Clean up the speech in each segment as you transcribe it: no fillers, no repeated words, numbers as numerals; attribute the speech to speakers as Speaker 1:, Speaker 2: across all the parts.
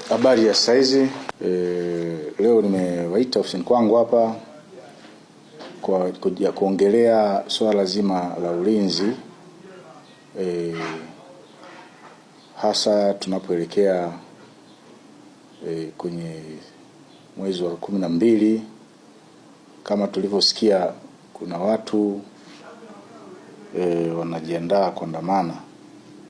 Speaker 1: Habari ya saizi. Leo nimewaita ofisini kwangu hapa kwa kuongelea swala zima la ulinzi, hasa tunapoelekea kwenye mwezi wa 12. Kama tulivyosikia kuna watu wanajiandaa kuandamana.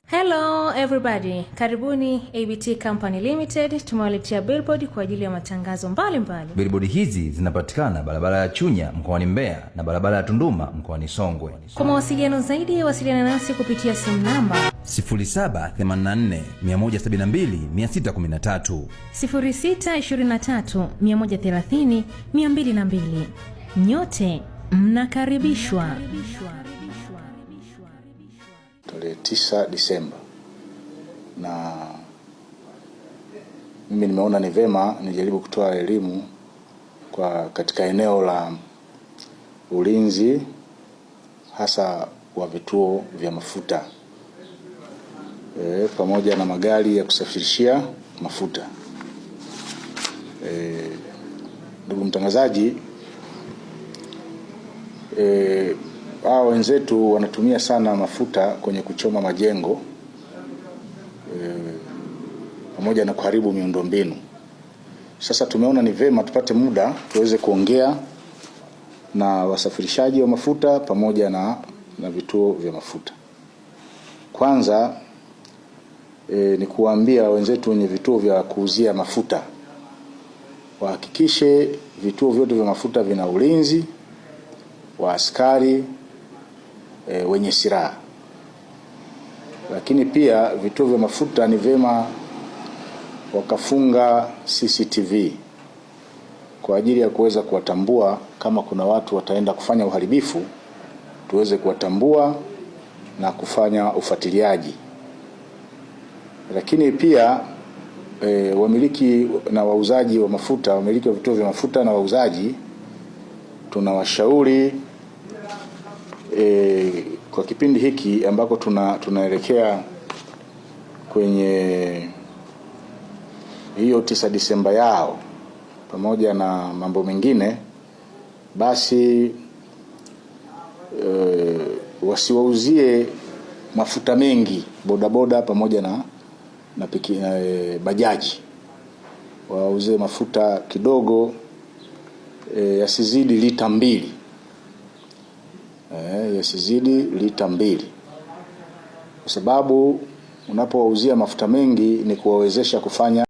Speaker 2: Hello everybody, karibuni ABT Company Limited. Tumewaletea billboard kwa ajili ya matangazo mbalimbali.
Speaker 3: Billboard hizi zinapatikana barabara ya Chunya mkoani Mbeya na barabara ya Tunduma mkoani Songwe.
Speaker 2: Kwa mawasiliano zaidi wasiliana nasi kupitia simu namba
Speaker 3: 0784 172 613,
Speaker 2: 0623 130 202. Nyote mnakaribishwa.
Speaker 1: Tarehe 9 Disemba, na mimi nimeona ni vema nijaribu kutoa elimu katika eneo la ulinzi, hasa wa vituo vya mafuta pamoja na magari ya kusafirishia mafuta. Ndugu mtangazaji, hao wenzetu wanatumia sana mafuta kwenye kuchoma majengo pamoja na kuharibu miundombinu. Sasa tumeona ni vema tupate muda tuweze kuongea na wasafirishaji wa mafuta pamoja na vituo vya mafuta. Kwanza ni kuambia wenzetu wenye vituo vya kuuzia mafuta wahakikishe vituo vyote vya mafuta vina ulinzi wa askari wenye silaha. Lakini pia vituo vya mafuta ni vema wakafunga CCTV kwa ajili ya kuweza kuwatambua kama kuna watu wataenda kufanya uharibifu, tuweze kuwatambua na kufanya ufuatiliaji. Lakini pia wamiliki na wauzaji wa mafuta, wamiliki wa vituo vya mafuta na wauzaji, tunawashauri kwa kipindi hiki ambako tunaelekea kwenye hiyo 9 Disemba yao pamoja na mambo mengine, basi wasiwauzie mafuta mengi bodaboda pamoja na bajaji. Wauze mafuta kidogo, yasizidi lita 2. Yasizidi lita 2, kwa sababu unapowauzia mafuta mengi ni kuwawezesha kufanya